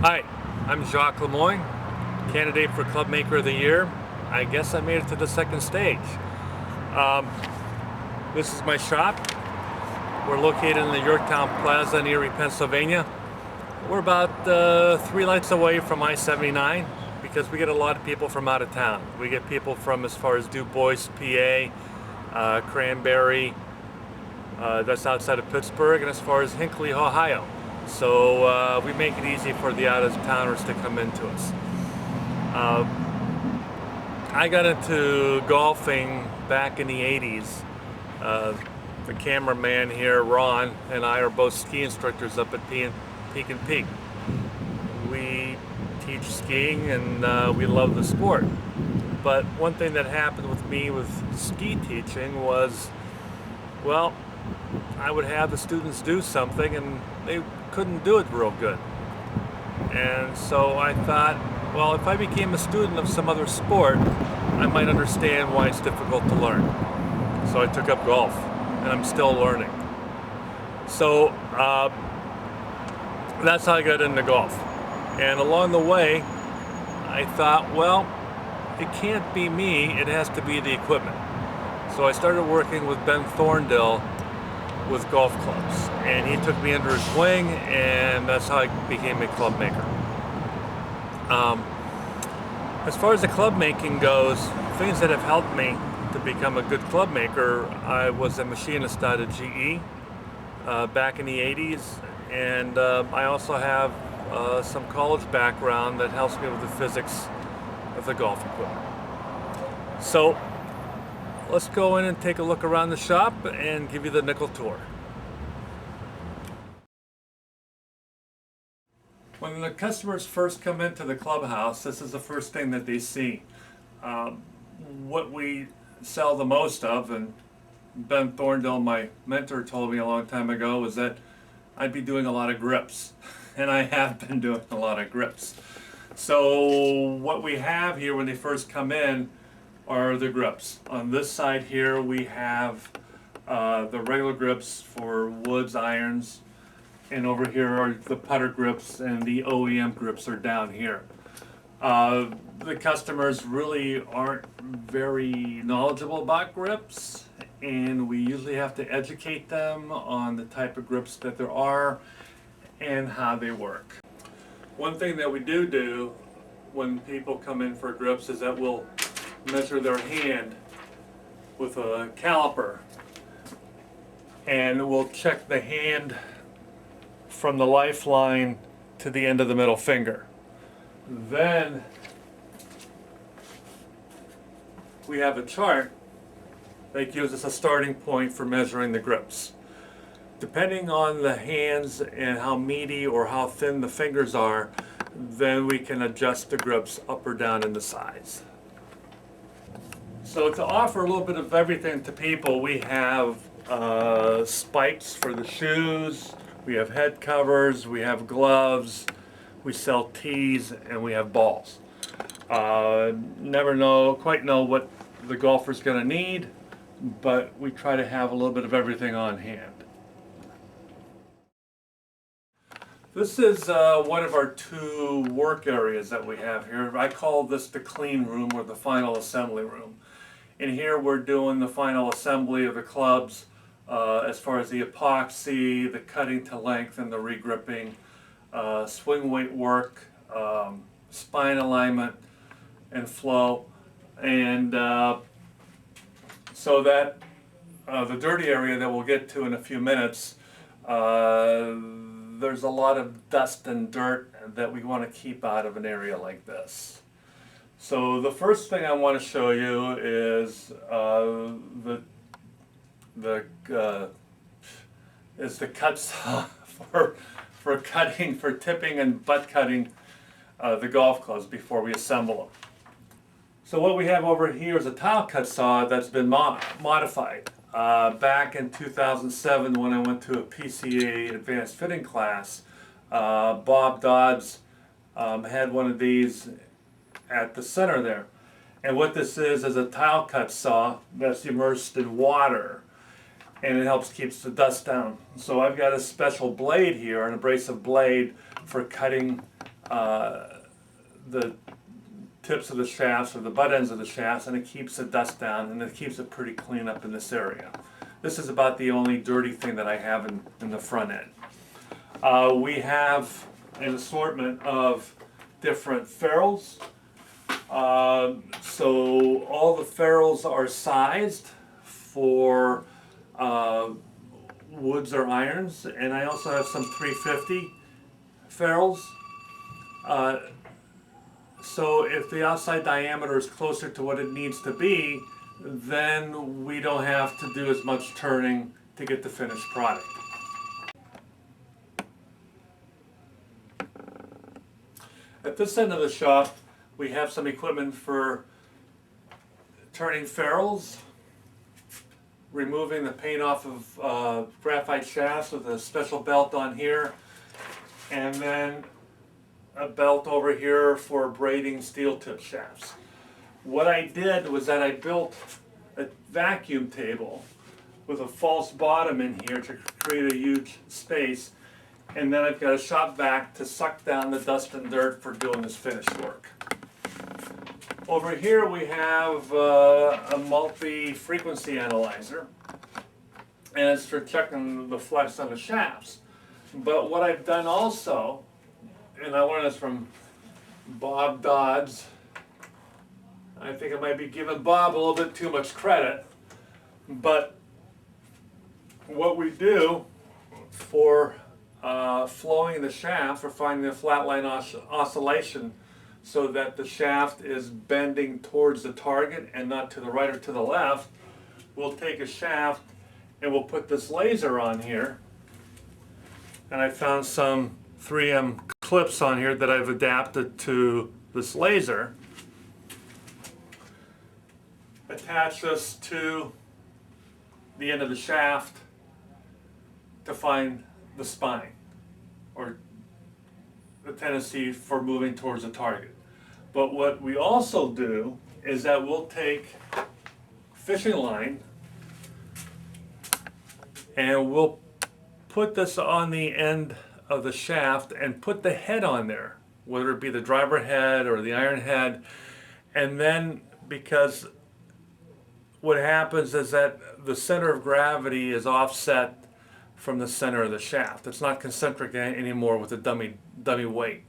Hi, I'm Jacques Lemoyne, candidate for Club Maker of the Year. I guess I made it to the second stage. Um, this is my shop. We're located in the Yorktown Plaza in Erie, Pennsylvania. We're about 3 lights away from I-79 because we get a lot of people from out of town. We get people from as far as Du Bois, PA, Cranberry, that's outside of Pittsburgh, and as far as Hinckley, Ohio. So we make it easy for the out-of-towners to come into us. I got into golfing back in the 80s. The cameraman here, Ron, and I are both ski instructors up at Peak and Peak. We teach skiing and we love the sport. But one thing that happened with me with ski teaching was, well, I would have the students do something and they couldn't do it real good. And so I thought, well, if I became a student of some other sport, I might understand why it's difficult to learn. So I took up golf, and I'm still learning. So that's how I got into golf. And along the way, I thought, well, it can't be me, it has to be the equipment. So I started working with Ben Thorndale with golf clubs, and he took me under his wing, and that's how I became a club maker. As far as the club making goes, things that have helped me to become a good club maker, I was a machinist out of GE back in the 80s, and I also have some college background that helps me with the physics of the golf equipment. So let's go in and take a look around the shop and give you the nickel tour. When the customers first come into the clubhouse, this is the first thing that they see. What we sell the most of, and Ben Thorndale, my mentor, told me a long time ago, was that I'd be doing a lot of grips. And I have been doing a lot of grips. So what we have here when they first come in are the grips. On this side here we have the regular grips for woods, irons, and over here are the putter grips, and the OEM grips are down here. The customers really aren't very knowledgeable about grips, and we usually have to educate them on the type of grips that there are and how they work. One thing that we do when people come in for grips is that we'll measure their hand with a caliper, and we'll check the hand from the lifeline to the end of the middle finger. Then we have a chart that gives us a starting point for measuring the grips. Depending on the hands and how meaty or how thin the fingers are, then we can adjust the grips up or down in the size. So to offer a little bit of everything to people, we have spikes for the shoes, we have head covers, we have gloves, we sell tees, and we have balls. Never quite know what the golfer's going to need, but we try to have a little bit of everything on hand. This is one of our 2 work areas that we have here. I call this the clean room or the final assembly room. In here we're doing the final assembly of the clubs as far as the epoxy, the cutting to length, and the regripping, swing weight work, spine alignment, and flow. And so that the dirty area that we'll get to in a few minutes, there's a lot of dust and dirt that we want to keep out of an area like this. So the first thing I want to show you is the cut saw for cutting, for tipping and butt cutting the golf clubs before we assemble them. So what we have over here is a tile cut saw that's been modified. Back in 2007, when I went to a PCA advanced fitting class, Bob Dodds had one of these at the center there. And what this is a tile cut saw that's immersed in water, and it helps keeps the dust down. So I've got a special blade here, an abrasive blade for cutting the tips of the shafts or the butt ends of the shafts, and it keeps the dust down and it keeps it pretty clean up in this area. This is about the only dirty thing that I have in the front end. We have an assortment of different ferrules. So all the ferrules are sized for woods or irons, and I also have some 350 ferrules. So if the outside diameter is closer to what it needs to be, then we don't have to do as much turning to get the finished product. At this end of the shop, we have some equipment for turning ferrules, removing the paint off of graphite shafts with a special belt on here, and then a belt over here for braiding steel tip shafts. What I did was that I built a vacuum table with a false bottom in here to create a huge space, and then I've got a shop vac to suck down the dust and dirt for doing this finished work. Over here we have a multi-frequency analyzer, and it's for checking the flex on the shafts. But what I've done also, and I learned this from Bob Dodds, I think I might be giving Bob a little bit too much credit, but what we do for flowing the shaft, or finding the flat line oscillation so that the shaft is bending towards the target and not to the right or to the left, we'll take a shaft and we'll put this laser on here, and I found some 3M clips on here that I've adapted to this laser. Attach this to the end of the shaft to find the spine, or the tendency for moving towards the target. But what we also do is that we'll take fishing line and we'll put this on the end of the shaft and put the head on there, whether it be the driver head or the iron head. And then, because what happens is that the center of gravity is offset from the center of the shaft. It's not concentric anymore with the dummy weight.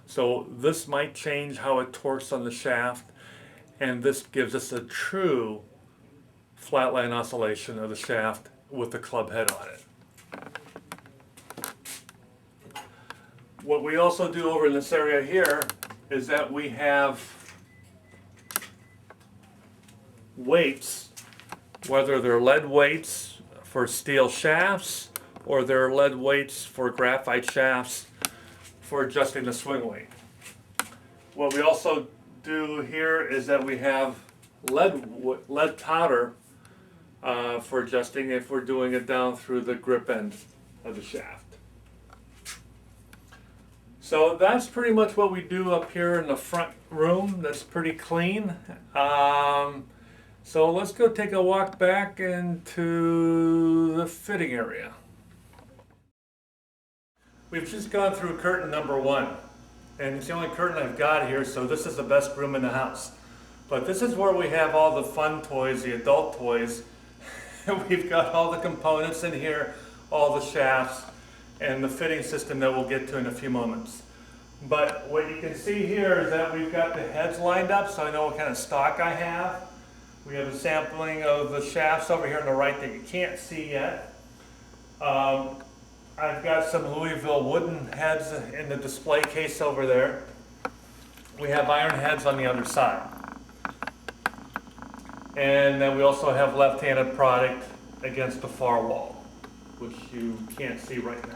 So this might change how it torques on the shaft, and this gives us a true flat line oscillation of the shaft with the club head on it. What we also do over in this area here is that we have weights, whether they're lead weights for steel shafts or they're lead weights for graphite shafts for adjusting the swing weight. What we also do here is that we have lead powder for adjusting if we're doing it down through the grip end of the shaft. So that's pretty much what we do up here in the front room. That's pretty clean. So let's go take a walk back into the fitting area. We've just gone through curtain number 1, and it's the only curtain I've got here, so this is the best room in the house. But this is where we have all the fun toys, the adult toys. We've got all the components in here, all the shafts, and the fitting system that we'll get to in a few moments. But what you can see here is that we've got the heads lined up, so I know what kind of stock I have. We have a sampling of the shafts over here on the right that you can't see yet. I've got some Louisville wooden heads in the display case over there. We have iron heads on the other side. And then we also have left-handed product against the far wall, which you can't see right now.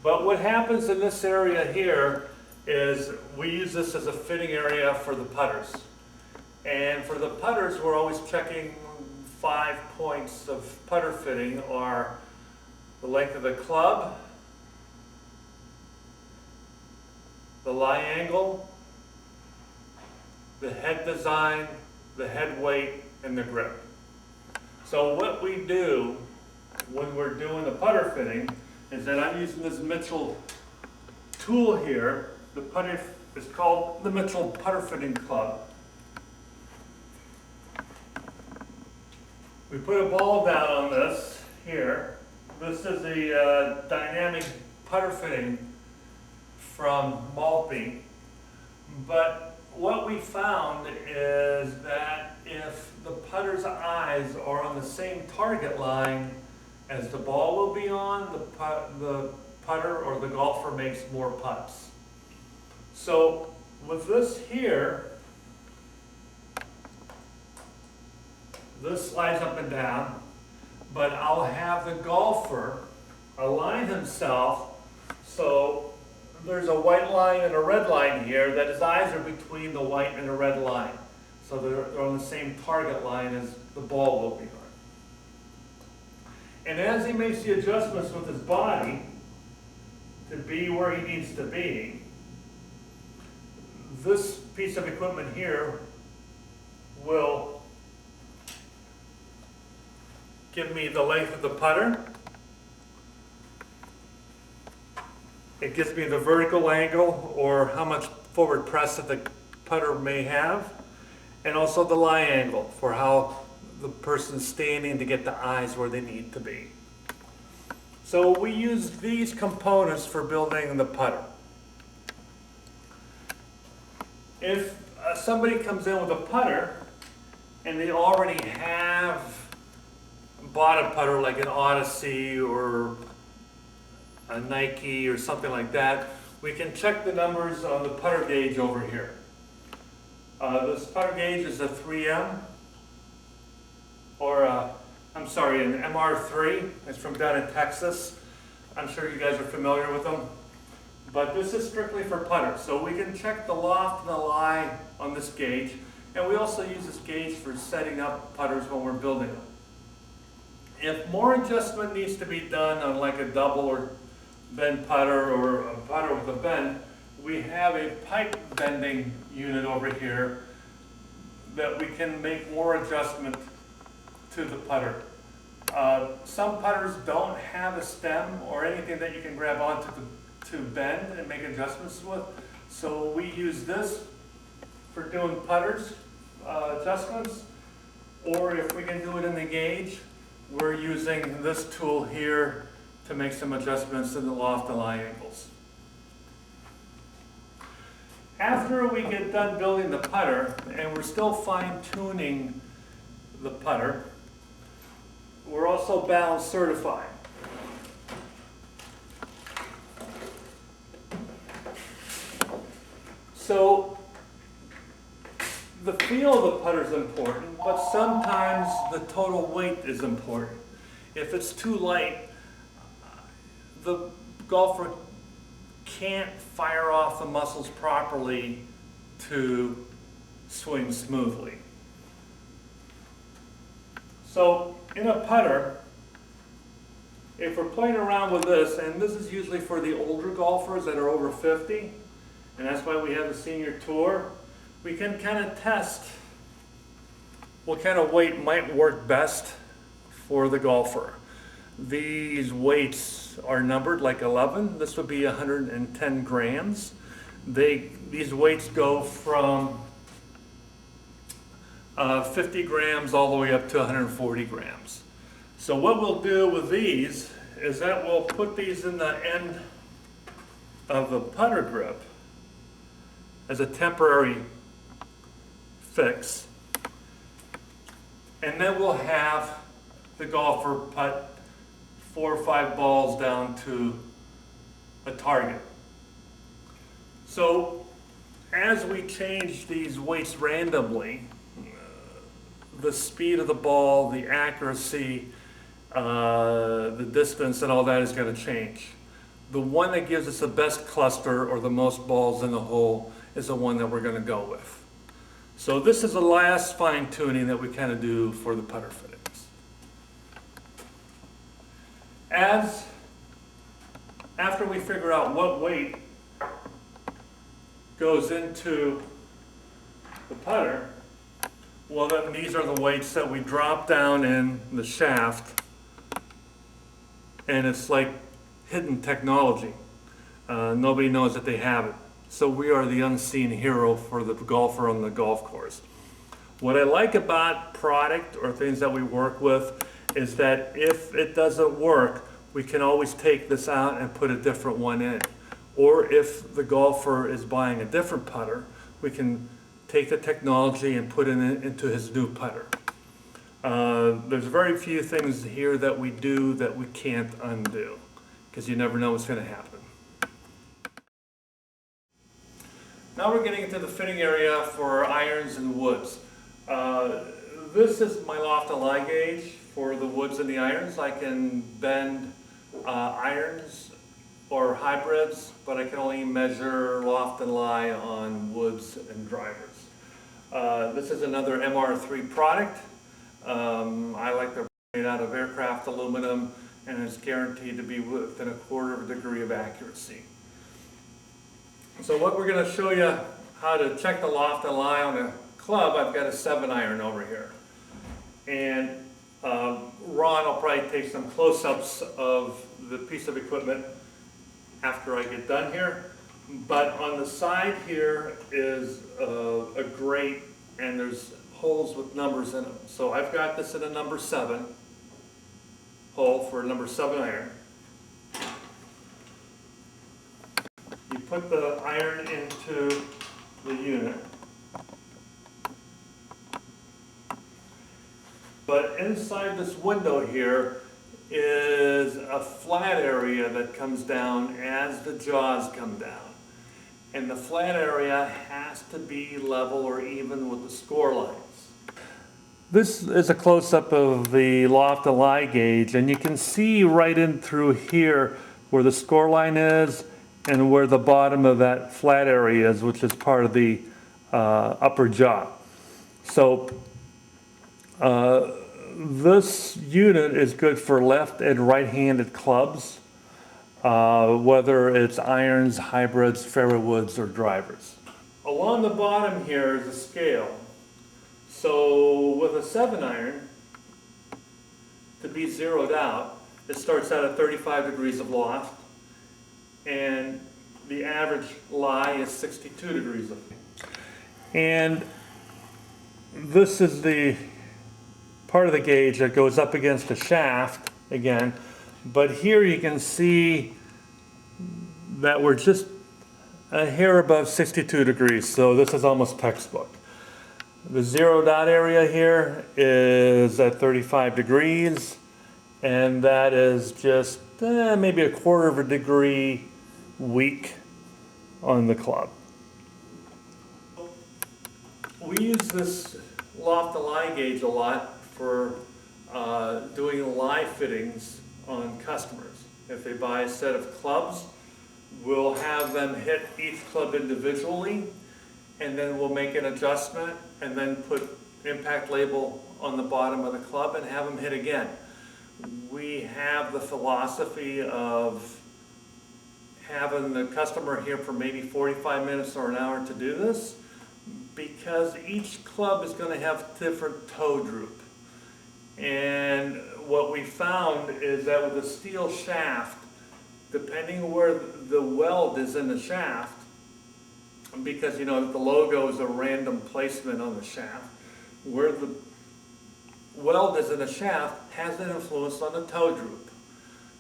But what happens in this area here is we use this as a fitting area for the putters. And for the putters, we're always checking 5 points of putter fitting are the length of the club, the lie angle, the head design, the head weight, and the grip. So what we do when we're doing the putter fitting is that I'm using this Mitchell tool here, the putter, is called the Mitchell Putter Fitting Club. We put a ball down on this here. This is a dynamic putter fitting from Maltby. But what we found is that if the putter's eyes are on the same target line as the ball will be on, the putter or the golfer makes more putts. So with this here, this slides up and down, but I'll have the golfer align himself so there's a white line and a red line here, that his eyes are between the white and the red line. So they're on the same target line as the ball will be on. And as he makes the adjustments with his body to be where he needs to be, this piece of equipment here will give me the length of the putter. It gives me the vertical angle, or how much forward press that the putter may have, and also the lie angle for how the person's standing to get the eyes where they need to be. So we use these components for building the putter. If somebody comes in with a putter and they already have bought a putter like an Odyssey or a Nike or something like that, we can check the numbers on the putter gauge over here. This putter gauge is a 3M, or I'm sorry, an MR3. It's from down in Texas. I'm sure you guys are familiar with them. But this is strictly for putters. So we can check the loft and the lie on this gauge. And we also use this gauge for setting up putters when we're building them. If more adjustment needs to be done on like a double or bend putter or a putter with a bend, we have a pipe bending unit over here that we can make more adjustment to the putter. Some putters don't have a stem or anything that you can grab onto to bend and make adjustments with, so we use this for doing putters adjustments, or if we can do it in the gauge, we're using this tool here to make some adjustments in the loft and lie angles. After we get done building the putter, and we're still fine-tuning the putter, we're also balance certified. So the feel of the putter is important, but sometimes the total weight is important. If it's too light, the golfer can't fire off the muscles properly to swing smoothly. So in a putter, if we're playing around with this, and this is usually for the older golfers that are over 50, and that's why we have the senior tour, we can kind of test what kind of weight might work best for the golfer. These weights are numbered like 11. This would be 110 grams. These weights go from 50 grams all the way up to 140 grams. So what we'll do with these is that we'll put these in the end of the putter grip as a temporary fix. And then we'll have the golfer putt 4 or 5 balls down to a target. So as we change these weights randomly, the speed of the ball, the accuracy, the distance and all that is going to change. The one that gives us the best cluster or the most balls in the hole is the one that we're going to go with. So this is the last fine tuning that we kind of do for the putter fittings. After we figure out what weight goes into the putter, well, then these are the weights that we drop down in the shaft, and it's like hidden technology. nobody knows that they have it. So we are the unseen hero for the golfer on the golf course. What I like about product or things that we work with is that if it doesn't work, we can always take this out and put a different one in. Or if the golfer is buying a different putter, we can take the technology and put it into his new putter. There's very few things here that we do that we can't undo, because you never know what's going to happen. Now we're getting into the fitting area for irons and woods. This is my loft and lie gauge for the woods and the irons. I can bend irons or hybrids, but I can only measure loft and lie on woods and drivers. This is another MR3 product. I like they're made out of aircraft aluminum, and it's guaranteed to be within 1/4 degree of accuracy. So what we're going to show you how to check the loft and lie on a club. I've got a 7-iron over here, and Ron will probably take some close-ups of the piece of equipment after I get done here. But on the side here is a grate, and there's holes with numbers in them. So I've got this in a number 7 hole for a number 7 iron. You put the iron into the unit. But inside this window here is a flat area that comes down as the jaws come down. And the flat area has to be level or even with the score lines. This is a close-up of the loft and lie gauge, and you can see right in through here where the score line is and where the bottom of that flat area is, which is part of the upper jaw. So this unit is good for left and right-handed clubs, whether it's irons, hybrids, fairway woods, or drivers. Along the bottom here is a scale. So with a 7-iron, to be zeroed out, it starts out at 35 degrees of loft, and the average lie is 62 degrees of. And this is the part of the gauge that goes up against the shaft again, but here you can see that we're just a hair above 62 degrees, so this is almost textbook. The zeroed out area here is at 35 degrees, and that is just maybe 1/4 degree weak on the club. We use this loft and lie gauge a lot for doing lie fittings on customers. If they buy a set of clubs, we'll have them hit each club individually, and then we'll make an adjustment and then put impact label on the bottom of the club and have them hit again. We have the philosophy of having the customer here for maybe 45 minutes or an hour to do this, because each club is going to have different toe droop. And what we found is that with a steel shaft, depending where the weld is in the shaft, because you know the logo is a random placement on the shaft, where the weld is in the shaft has an influence on the toe droop.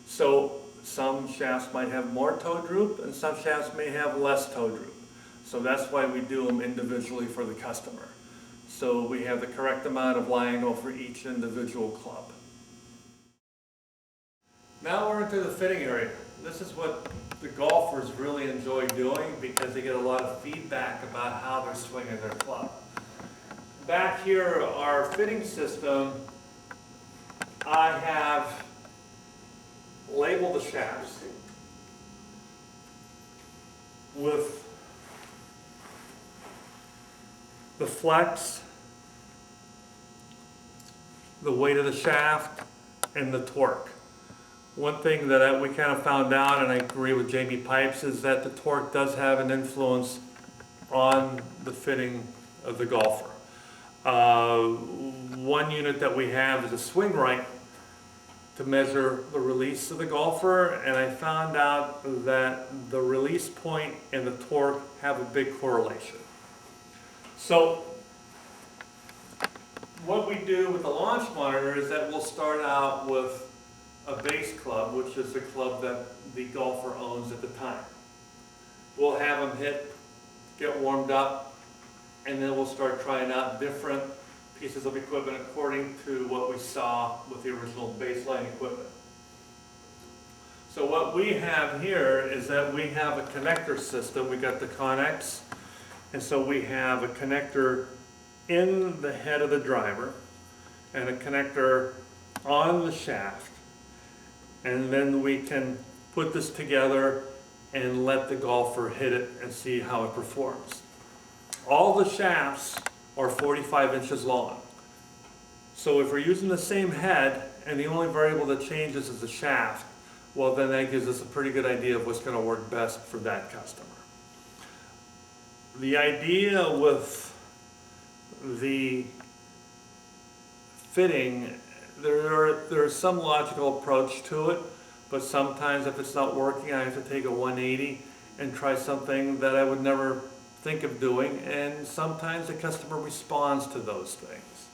So some shafts might have more toe droop and some shafts may have less toe droop. So that's why we do them individually for the customer. So we have the correct amount of Lionel for each individual club. Now we're into the fitting area. This is what the golfers really enjoy doing because they get a lot of feedback about how they're swinging their club. Back here, our fitting system, I have labeled the shafts with the flex, the weight of the shaft, and the torque. One thing that we kind of found out, and I agree with Jamie Pipes, is that the torque does have an influence on the fitting of the golfer. One unit that we have is a swing right to measure the release of the golfer, and I found out that the release point and the torque have a big correlation. So what we do with the launch monitor is that we'll start out with a base club, which is the club that the golfer owns at the time. We'll have them hit, get warmed up, and then we'll start trying out different pieces of equipment according to what we saw with the original baseline equipment. So what we have here is that we have a connector system. We got the Connex, and so we have a connector in the head of the driver and a connector on the shaft, and then we can put this together and let the golfer hit it and see how it performs. All the shafts are 45 inches long. So if we're using the same head and the only variable that changes is the shaft, well, then that gives us a pretty good idea of what's going to work best for that customer. The idea with the fitting, there's some logical approach to it, but sometimes if it's not working, I have to take a 180 and try something that I would never think of doing, and sometimes the customer responds to those things.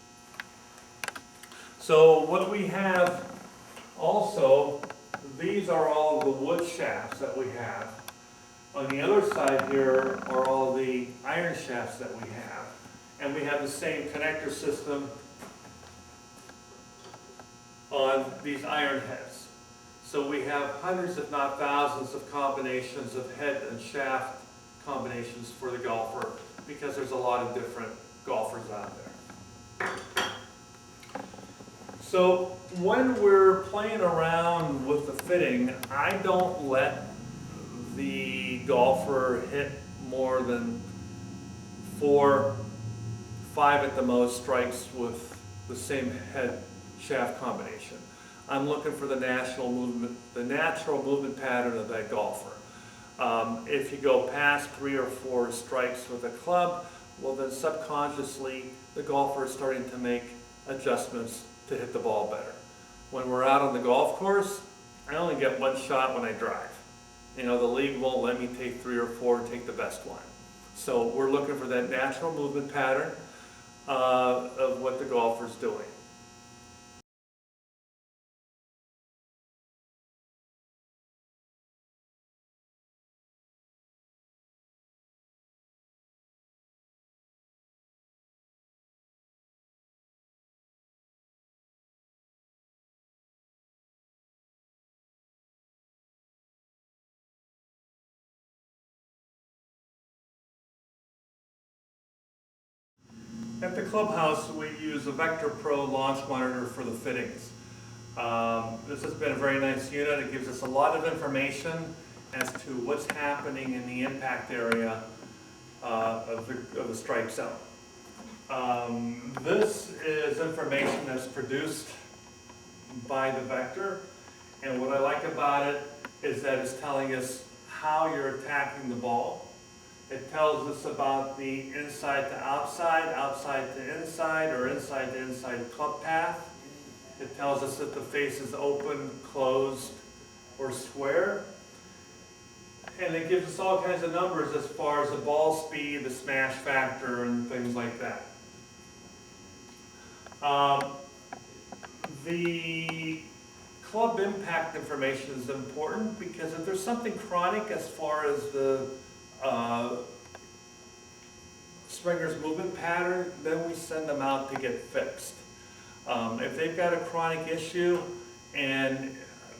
So what we have also, these are all the wood shafts that we have. On the other side here are all the iron shafts that we have, and we have the same connector system on these iron heads. So we have hundreds if not thousands of combinations of head and shaft combinations for the golfer, because there's a lot of different golfers out there. So when we're playing around with the fitting, I don't let the golfer hit more than 4, 5 at the most strikes with the same head shaft combination. I'm looking for the natural movement pattern of that golfer. If you go past 3 or 4 strikes with a club, well then subconsciously the golfer is starting to make adjustments to hit the ball better. When we're out on the golf course, I only get one shot when I drive. You know, the league won't let me take 3 or 4 and take the best one. So we're looking for that natural movement pattern of what the golfer's doing. At the clubhouse, we use a Vector Pro launch monitor for the fittings. This has been a very nice unit. It gives us a lot of information as to what's happening in the impact area of the strike zone. This is information that's produced by the Vector, and what I like about it is that it's telling us how you're attacking the ball. It tells us about the inside to outside, outside to inside, or inside to inside club path. It tells us if the face is open, closed, or square. And it gives us all kinds of numbers as far as the ball speed, the smash factor, and things like that. The club impact information is important because if there's something chronic as far as the springer's movement pattern, then we send them out to get fixed. If they've got a chronic issue and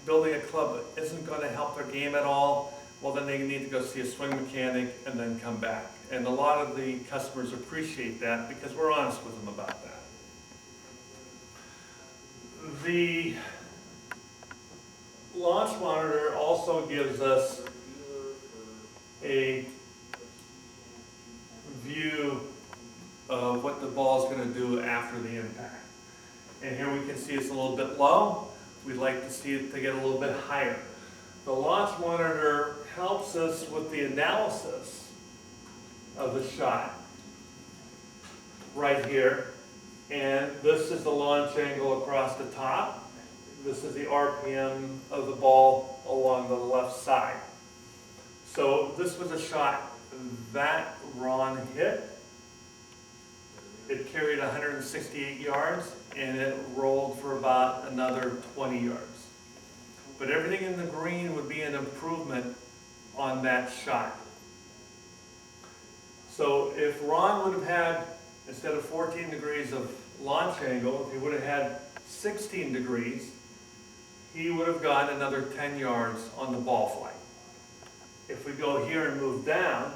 building a club isn't going to help their game at all, well then they need to go see a swing mechanic and then come back. And a lot of the customers appreciate that because we're honest with them about that. The launch monitor also gives us a view of what the ball is going to do after the impact. And here we can see it's a little bit low. We'd like to see it to get a little bit higher. The launch monitor helps us with the analysis of the shot right here. And this is the launch angle across the top. This is the RPM of the ball along the left side. So this was a shot that Ron hit. It carried 168 yards and it rolled for about another 20 yards. But everything in the green would be an improvement on that shot. So if Ron would have had, instead of 14 degrees of launch angle, if he would have had 16 degrees, he would have gotten another 10 yards on the ball flight. If we go here and move down,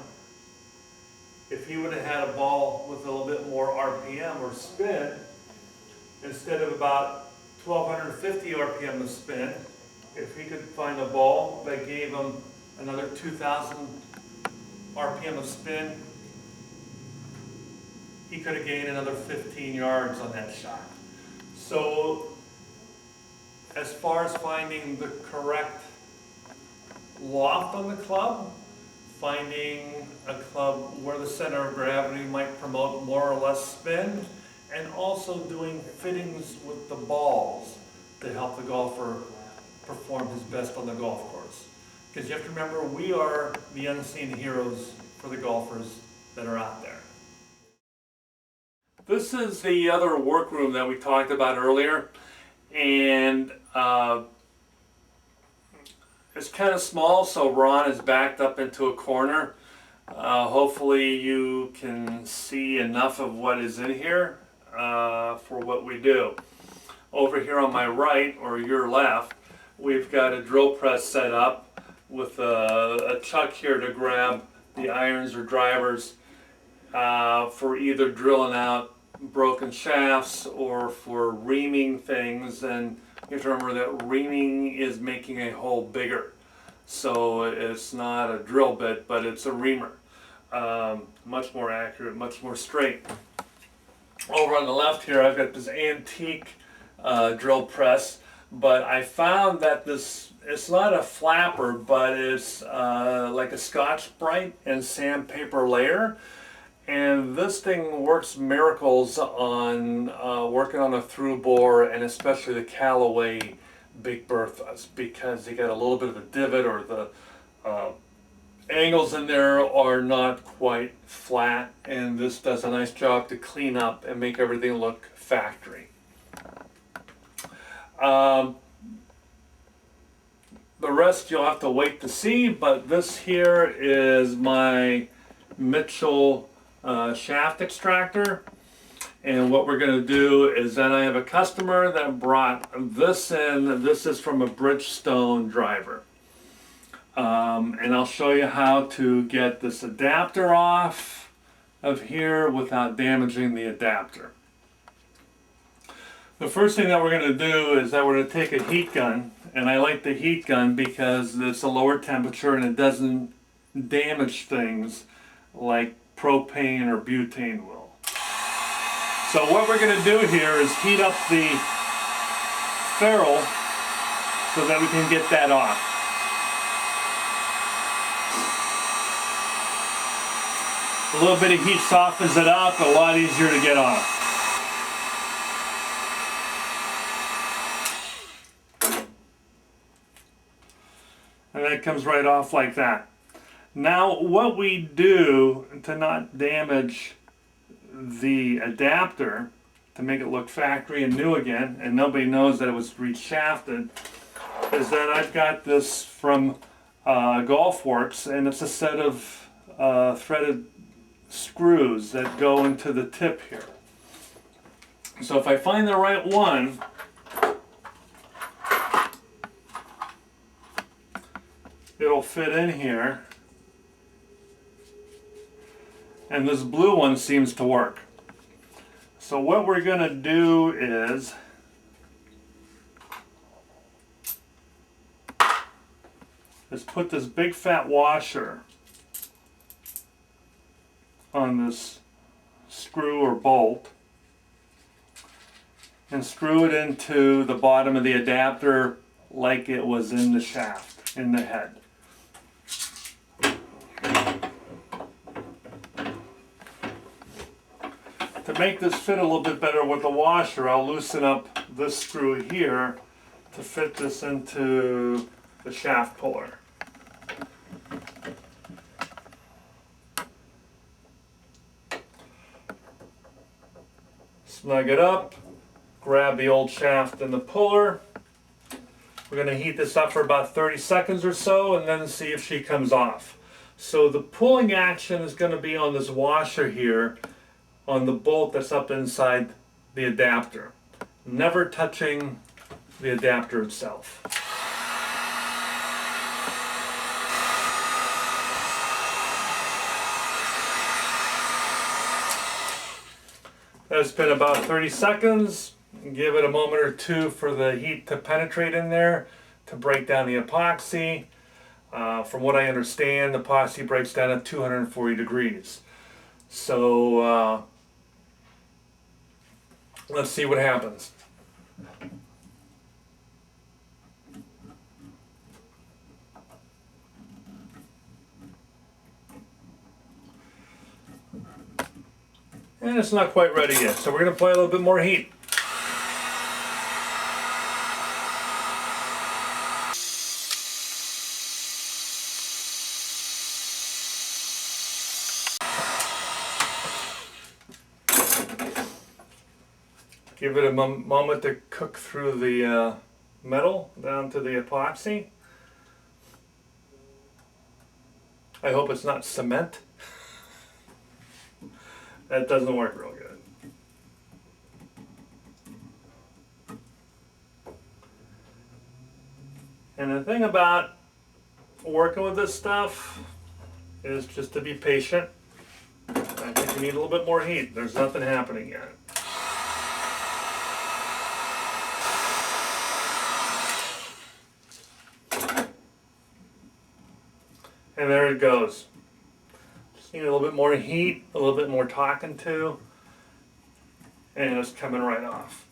if he would have had a ball with a little bit more RPM or spin, instead of about 1250 RPM of spin, if he could find a ball that gave him another 2000 RPM of spin, he could have gained another 15 yards on that shot. So as far as finding the correct loft on the club, finding a club where the center of gravity might promote more or less spin, and also doing fittings with the balls to help the golfer perform his best on the golf course. Because you have to remember, we are the unseen heroes for the golfers that are out there. This is the other workroom that we talked about earlier, and it's kind of small, so Ron is backed up into a corner. Hopefully you can see enough of what is in here for what we do. Over here on my right, or your left, we've got a drill press set up with a chuck here to grab the irons or drivers for either drilling out broken shafts or for reaming things. And you have to remember that reaming is making a hole bigger. So it's not a drill bit, but it's a reamer. Much more accurate, much more straight. Over on the left here, I've got this antique drill press, but I found that it's not a flapper, but it's like a Scotch-Brite and sandpaper layer. And this thing works miracles on working on a through bore, and especially the Callaway Big Berthas, because they got a little bit of a divot, or the angles in there are not quite flat, and this does a nice job to clean up and make everything look factory. The rest you'll have to wait to see, but this here is my Mitchell shaft extractor, and what we're going to do is, then I have a customer that brought this in. This is from a Bridgestone driver, and I'll show you how to get this adapter off of here without damaging the adapter. The first thing that we're going to do is that we're going to take a heat gun, and I like the heat gun because it's a lower temperature and it doesn't damage things like propane or butane will. So what we're going to do here is heat up the ferrule so that we can get that off. A little bit of heat softens it up, a lot easier to get off. And that comes right off like that. Now what we do to not damage the adapter, to make it look factory and new again, and nobody knows that it was reshafted, is that I've got this from Golf Works, and it's a set of threaded screws that go into the tip here. So if I find the right one, it'll fit in here. And this blue one seems to work. So what we're going to do is put this big fat washer on this screw or bolt and screw it into the bottom of the adapter like it was in the shaft, in the head. To make this fit a little bit better with the washer, I'll loosen up this screw here to fit this into the shaft puller. Snug it up, grab the old shaft and the puller. We're going to heat this up for about 30 seconds or so and then see if she comes off. So the pulling action is going to be on this washer here, on the bolt that's up inside the adapter, never touching the adapter itself. That's been about 30 seconds. Give it a moment or two for the heat to penetrate in there to break down the epoxy. From what I understand, the epoxy breaks down at 240 degrees. So let's see what happens. And it's not quite ready yet, so we're going to apply a little bit more heat. Give it a moment to cook through the metal down to the epoxy. I hope it's not cement. That doesn't work real good. And the thing about working with this stuff is just to be patient. I think you need a little bit more heat. There's nothing happening yet. And there it goes. Just need a little bit more heat, a little bit more talking to, and it's coming right off.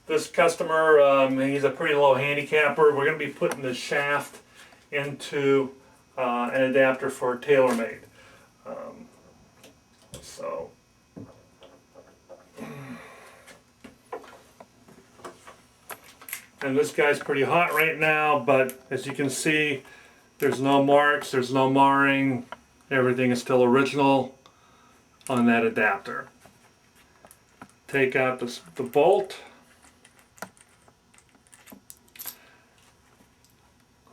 This customer, he's a pretty low handicapper. We're going to be putting the shaft into an adapter for TaylorMade. So. And this guy's pretty hot right now, but as you can see, there's no marks, there's no marring. Everything is still original on that adapter. Take out the bolt.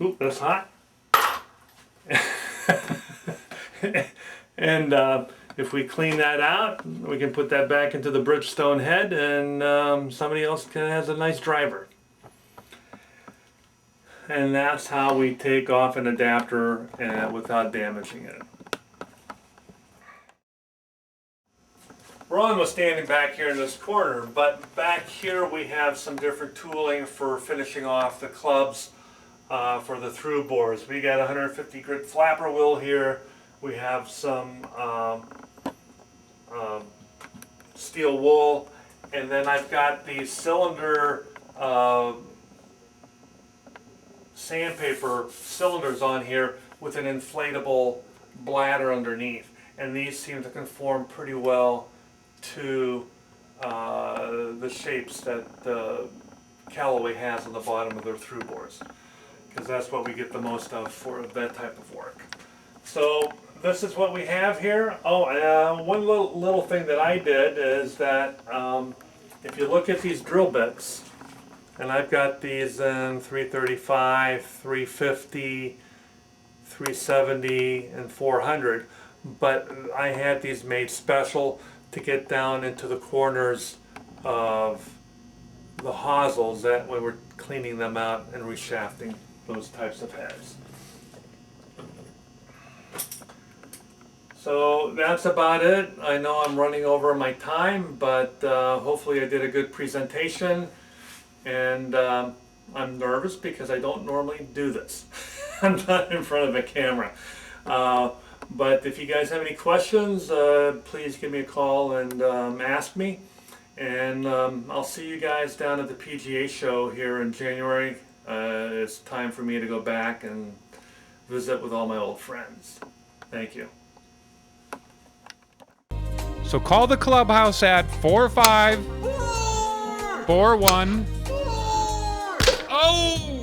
Oop, that's hot. And if we clean that out, we can put that back into the Bridgestone head, and somebody else has a nice driver. And that's how we take off an adapter without damaging it. Ron was standing back here in this corner, but back here we have some different tooling for finishing off the clubs for the through bores. We got a 150 grit flapper wheel here. We have some steel wool, and then I've got these cylinder sandpaper cylinders on here with an inflatable bladder underneath, and these seem to conform pretty well to the shapes that Callaway has on the bottom of their through bores, because that's what we get the most of for that type of work. So this is what we have here. Oh, one little thing that I did is that if you look at these drill bits, and I've got these in 335, 350, 370, and 400, but I had these made special to get down into the corners of the hosels that when we're cleaning them out and reshafting those types of heads. So that's about it. I know I'm running over my time, but hopefully I did a good presentation. And I'm nervous because I don't normally do this. I'm not in front of a camera. But if you guys have any questions, please give me a call and ask me. And I'll see you guys down at the PGA show here in January. It's time for me to go back and visit with all my old friends. Thank you. So call the clubhouse at 4541. Oh!